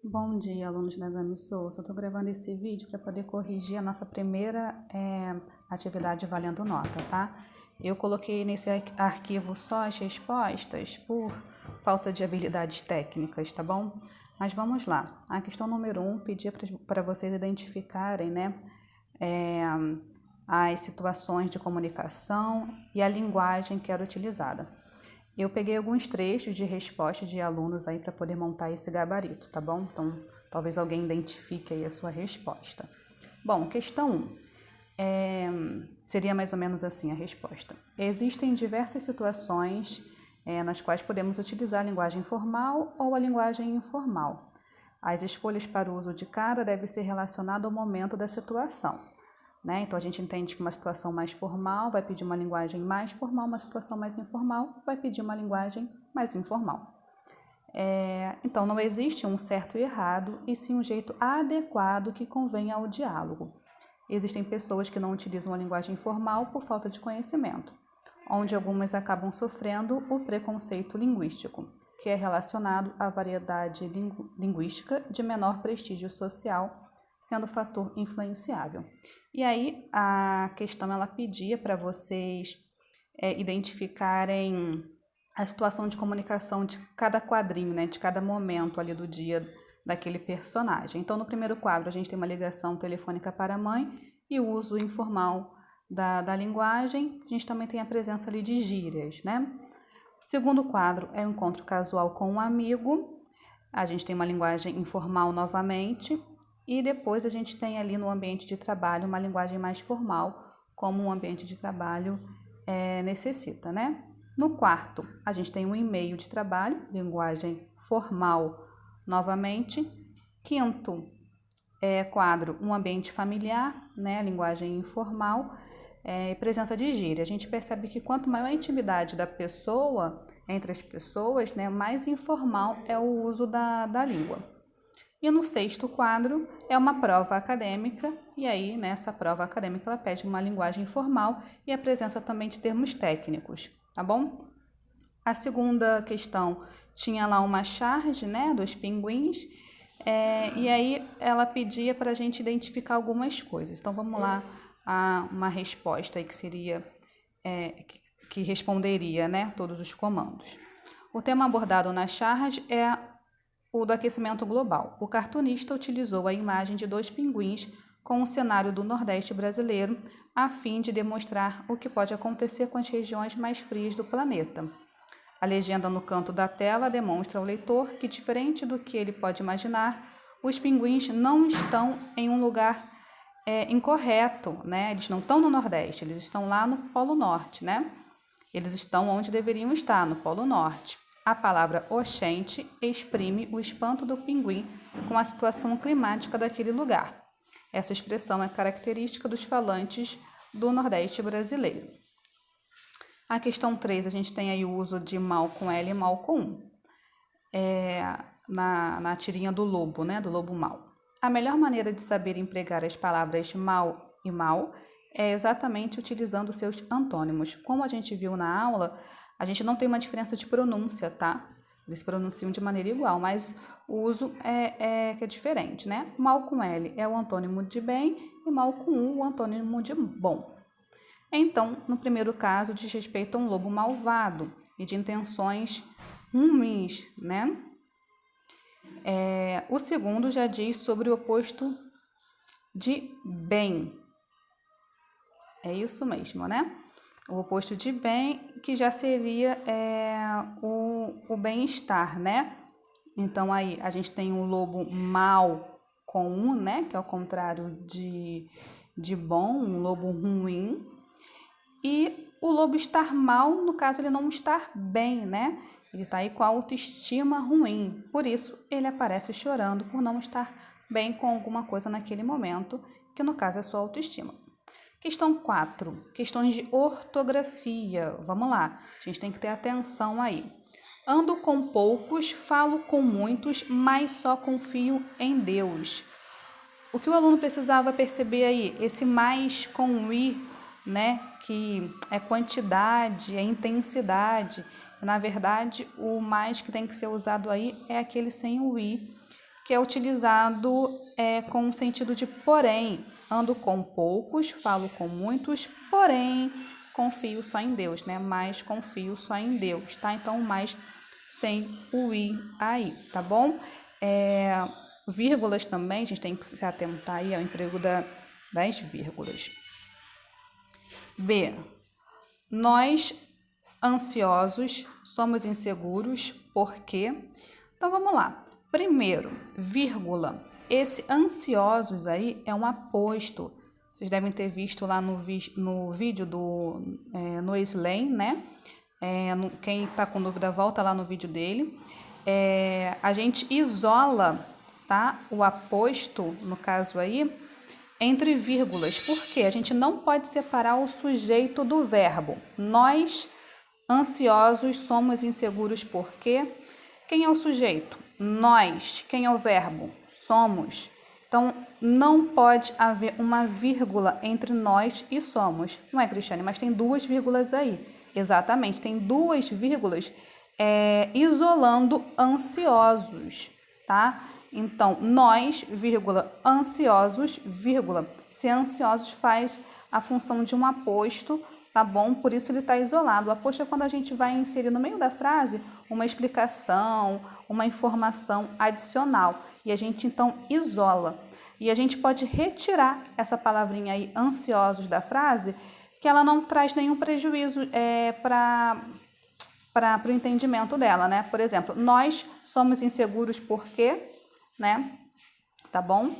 Bom dia, alunos da Gami Souza. Eu estou gravando esse vídeo para poder corrigir a nossa primeira atividade valendo nota, tá? Eu coloquei nesse arquivo só as respostas por falta de habilidades técnicas, tá bom? Mas vamos lá. A questão número 1 pedia para vocês identificarem, né, as situações de comunicação e a linguagem que era utilizada. Eu peguei alguns trechos de respostas de alunos aí para poder montar esse gabarito, tá bom? Então, talvez alguém identifique aí a sua resposta. Bom, questão 1, seria mais ou menos assim a resposta. Existem diversas situações nas quais podemos utilizar a linguagem formal ou a linguagem informal. As escolhas para o uso de cada devem ser relacionadas ao momento da situação. Né? Então, a gente entende que uma situação mais formal vai pedir uma linguagem mais formal, uma situação mais informal vai pedir uma linguagem mais informal. Então, não existe um certo e errado, e sim um jeito adequado que convenha ao diálogo. Existem pessoas que não utilizam a linguagem formal por falta de conhecimento, onde algumas acabam sofrendo o preconceito linguístico, que é relacionado à variedade linguística de menor prestígio social, sendo fator influenciável. E aí a questão ela pedia para vocês identificarem a situação de comunicação de cada quadrinho, né, de cada momento ali do dia daquele personagem. Então, no primeiro quadro, a gente tem uma ligação telefônica para a mãe e o uso informal da linguagem. A gente também tem a presença ali de gírias, né? O segundo quadro é o encontro casual com um amigo. A gente tem uma linguagem informal novamente. E depois a gente tem ali no ambiente de trabalho uma linguagem mais formal, como um ambiente de trabalho necessita, né? No quarto, a gente tem um e-mail de trabalho, linguagem formal novamente. Quinto quadro, um ambiente familiar, né? Linguagem informal, presença de gíria. A gente percebe que quanto maior a intimidade da pessoa, entre as pessoas, né? Mais informal é o uso da língua. E no sexto quadro é uma prova acadêmica, e aí nessa prova acadêmica ela pede uma linguagem formal e a presença também de termos técnicos, tá bom? A segunda questão tinha lá uma charge, né, dos pinguins, e aí ela pedia para a gente identificar algumas coisas. Então vamos lá, uma resposta aí que seria, que responderia, né, todos os comandos. O tema abordado na charge é o do aquecimento global. O cartunista utilizou a imagem de 2 pinguins com o cenário do Nordeste brasileiro a fim de demonstrar o que pode acontecer com as regiões mais frias do planeta. A legenda no canto da tela demonstra ao leitor que, diferente do que ele pode imaginar, os pinguins não estão em um lugar incorreto, né? Eles não estão no Nordeste, eles estão lá no Polo Norte, né? Eles estão onde deveriam estar, no Polo Norte. A palavra oxente exprime o espanto do pinguim com a situação climática daquele lugar. Essa expressão é característica dos falantes do Nordeste brasileiro. A questão 3, a gente tem aí o uso de mal com L e mal com U. Na tirinha do lobo, né, do lobo mau. A melhor maneira de saber empregar as palavras mal e mal é exatamente utilizando seus antônimos. Como a gente viu na aula, a gente não tem uma diferença de pronúncia, tá? Eles pronunciam de maneira igual, mas o uso que é diferente, né? Mal com L é o antônimo de bem e mal com U o antônimo de bom. Então, no primeiro caso, diz respeito a um lobo malvado e de intenções ruins, né? O segundo já diz sobre o oposto de bem. É isso mesmo, né? O oposto de bem, que já seria o bem-estar, né? Então, aí a gente tem um lobo mal com um, né? Que é o contrário de bom, um lobo ruim. E o lobo estar mal, no caso, ele não estar bem, né? Ele está aí com a autoestima ruim. Por isso, ele aparece chorando por não estar bem com alguma coisa naquele momento, que no caso é a sua autoestima. Questão 4, questões de ortografia. Vamos lá, a gente tem que ter atenção aí. Ando com poucos, falo com muitos, mas só confio em Deus. O que o aluno precisava perceber aí? Esse mais com i, né? Que é quantidade, é intensidade. Na verdade, o mais que tem que ser usado aí é aquele sem o i, que é utilizado com o sentido de porém. Ando com poucos, falo com muitos, porém confio só em Deus, né? Mas confio só em Deus, tá? Então, mais sem o i aí, tá bom? Vírgulas também, a gente tem que se atentar aí ao emprego das vírgulas. B. Nós, ansiosos, somos inseguros, por quê? Então, vamos lá. Primeiro, vírgula. Esse ansiosos aí é um aposto. Vocês devem ter visto lá no vídeo no Slam, né? Quem está com dúvida, volta lá no vídeo dele. A gente isola, tá? O aposto, no caso aí, entre vírgulas. Por quê? A gente não pode separar o sujeito do verbo. Nós, ansiosos, somos inseguros, por quê? Quem é o sujeito? Nós. Quem é o verbo? Somos. Então, não pode haver uma vírgula entre nós e somos. Não é, Cristiane? Mas tem duas vírgulas aí. Exatamente, tem duas vírgulas isolando ansiosos, tá? Então, nós, vírgula, ansiosos, vírgula. Se ansiosos faz a função de um aposto, tá bom? Por isso ele está isolado. O aposto é quando a gente vai inserir no meio da frase uma explicação, uma informação adicional. E a gente, então, isola. E a gente pode retirar essa palavrinha aí, ansiosos, da frase, que ela não traz nenhum prejuízo para o entendimento dela, né? Por exemplo, nós somos inseguros porque, né? Tá bom?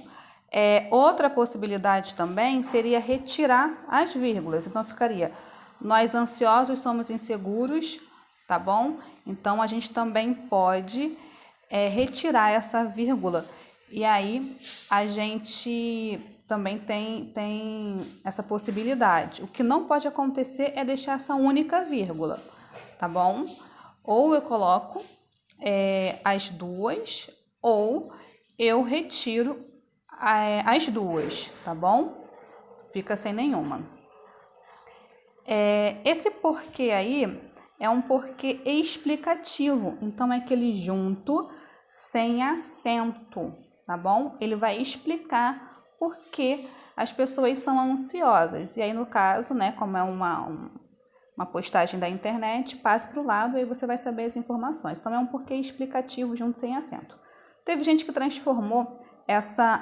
Outra possibilidade também seria retirar as vírgulas. Então, ficaria, nós ansiosos somos inseguros, tá bom? Então, a gente também pode retirar essa vírgula. E aí, a gente também tem essa possibilidade. O que não pode acontecer é deixar essa única vírgula, tá bom? Ou eu coloco as duas, ou eu retiro as duas, tá bom? Fica sem nenhuma. Esse porquê aí é um porquê explicativo, então é aquele junto sem acento, tá bom? Ele vai explicar por que as pessoas são ansiosas. E aí, no caso, né, como é uma postagem da internet, passe para o lado e aí você vai saber as informações. Então, é um porquê explicativo junto sem acento. Teve gente que transformou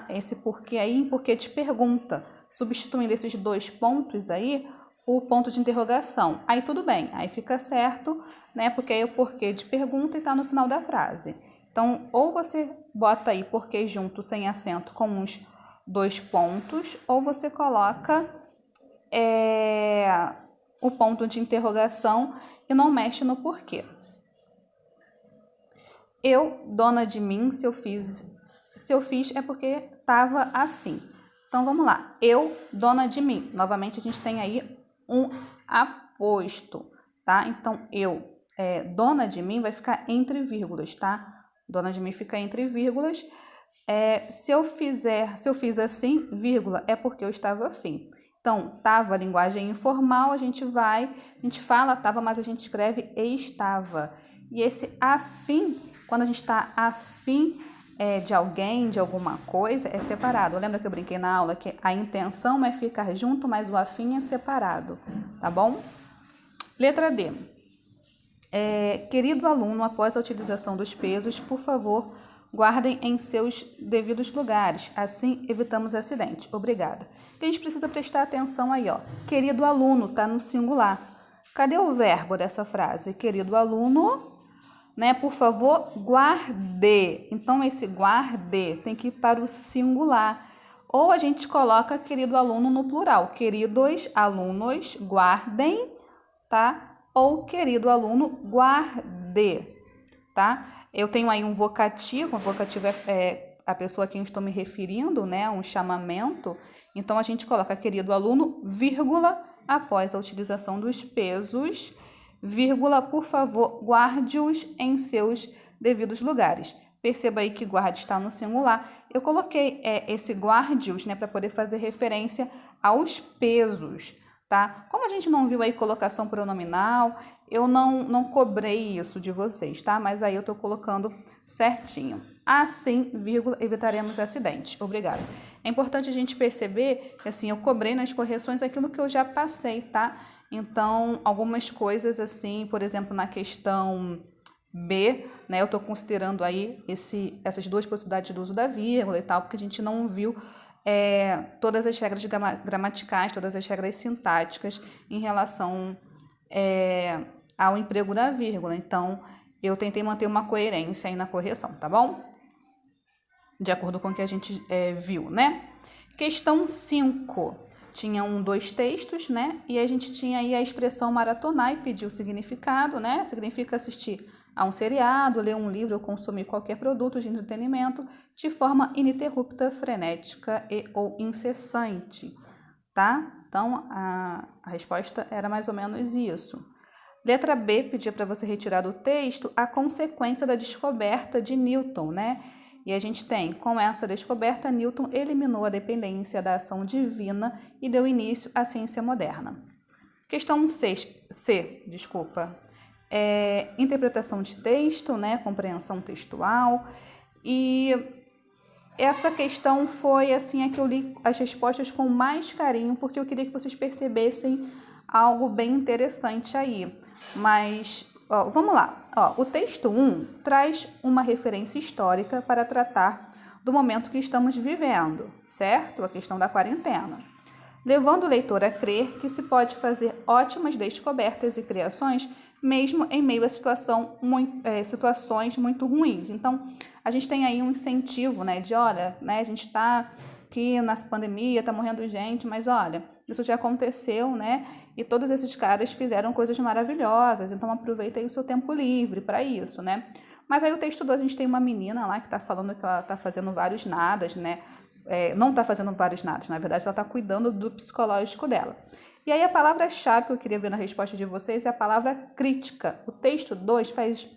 esse porquê aí em porquê de pergunta, substituindo esses dois pontos aí por ponto de interrogação. Aí tudo bem, aí fica certo, né? Porque aí é o porquê de pergunta e está no final da frase. Então, ou você bota aí porquê junto sem acento com uns dois pontos, ou você coloca o ponto de interrogação e não mexe no porquê. Eu, dona de mim, se eu fiz é porque estava afim. Então, vamos lá. Eu, dona de mim. Novamente, a gente tem aí um aposto, tá? Então, eu, dona de mim, vai ficar entre vírgulas, tá? Dona de mim fica entre vírgulas. Se eu fiz assim, vírgula, é porque eu estava afim. Então, tava, linguagem informal, a gente fala tava, mas a gente escreve estava. E esse afim, quando a gente está afim de alguém, de alguma coisa, é separado. Lembra que eu brinquei na aula que a intenção é ficar junto, mas o afim é separado, tá bom? Letra D. Querido aluno, após a utilização dos pesos, por favor, guardem em seus devidos lugares, assim evitamos acidente. Obrigada. A gente precisa prestar atenção aí, ó. Querido aluno, tá no singular. Cadê o verbo dessa frase? Querido aluno, né? Por favor, guarde. Então, esse guarde tem que ir para o singular. Ou a gente coloca querido aluno no plural. Queridos alunos, guardem, tá? Ou querido aluno, guarde, tá? Eu tenho aí um vocativo é a pessoa a quem eu estou me referindo, né? Um chamamento. Então, a gente coloca querido aluno, vírgula, após a utilização dos pesos, vírgula, por favor, guarde-os em seus devidos lugares. Perceba aí que guarde está no singular. Eu coloquei esse guarde-os, né, para poder fazer referência aos pesos, tá? Como a gente não viu aí colocação pronominal, eu não cobrei isso de vocês, tá? Mas aí eu tô colocando certinho. Assim, vírgula, evitaremos acidente. Obrigada. É importante a gente perceber que, assim, eu cobrei nas correções aquilo que eu já passei, tá? Então, algumas coisas, assim, por exemplo, na questão B, né, eu tô considerando aí essas duas possibilidades do uso da vírgula e tal, porque a gente não viu todas as regras gramaticais, todas as regras sintáticas em relação ao emprego da vírgula. Então, eu tentei manter uma coerência aí na correção, tá bom? De acordo com o que a gente viu, né? Questão 5. Tinham 2 textos, né? E a gente tinha aí a expressão maratonar e pedir o significado, né? Significa assistir a um seriado, ler um livro ou consumir qualquer produto de entretenimento de forma ininterrupta, frenética ou incessante, tá? Então, a resposta era mais ou menos isso. Letra B pedia para você retirar do texto a consequência da descoberta de Newton, né? E a gente tem, com essa descoberta, Newton eliminou a dependência da ação divina e deu início à ciência moderna. Questão C, interpretação de texto, né? Compreensão textual. E essa questão foi assim a que eu li as respostas com mais carinho, porque eu queria que vocês percebessem algo bem interessante aí. Mas, vamos lá. O texto 1 traz uma referência histórica para tratar do momento que estamos vivendo, certo? A questão da quarentena. Levando o leitor a crer que se pode fazer ótimas descobertas e criações mesmo em meio a situações muito ruins. Então, a gente tem aí um incentivo, né, de olha, né, a gente está aqui na pandemia, está morrendo gente, mas olha, isso já aconteceu, né, e todos esses caras fizeram coisas maravilhosas, então aproveita aí o seu tempo livre para isso, né. Mas aí o texto 2, a gente tem uma menina lá que está falando que ela está fazendo vários nadas, né, não está fazendo vários nadas, na verdade ela está cuidando do psicológico dela. E aí a palavra-chave que eu queria ver na resposta de vocês é a palavra crítica. O texto 2 faz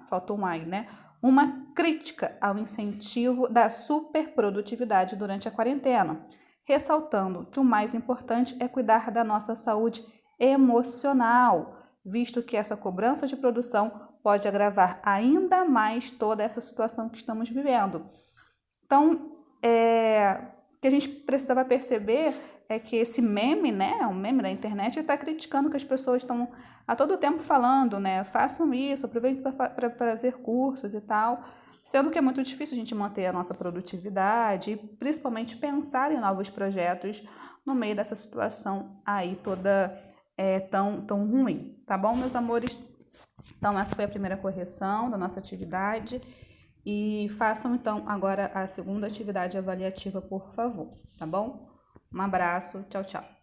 faltou um aí, né? Uma crítica ao incentivo da superprodutividade durante a quarentena, ressaltando que o mais importante é cuidar da nossa saúde emocional, visto que essa cobrança de produção pode agravar ainda mais toda essa situação que estamos vivendo. Então, o que a gente precisava perceber é que esse meme, né, um meme da internet, está criticando que as pessoas estão a todo tempo falando, né, façam isso, aproveitem para fazer cursos e tal, sendo que é muito difícil a gente manter a nossa produtividade e principalmente pensar em novos projetos no meio dessa situação aí toda tão ruim, tá bom, meus amores? Então, essa foi a primeira correção da nossa atividade. E façam, então, agora a segunda atividade avaliativa, por favor, tá bom? Um abraço, tchau, tchau.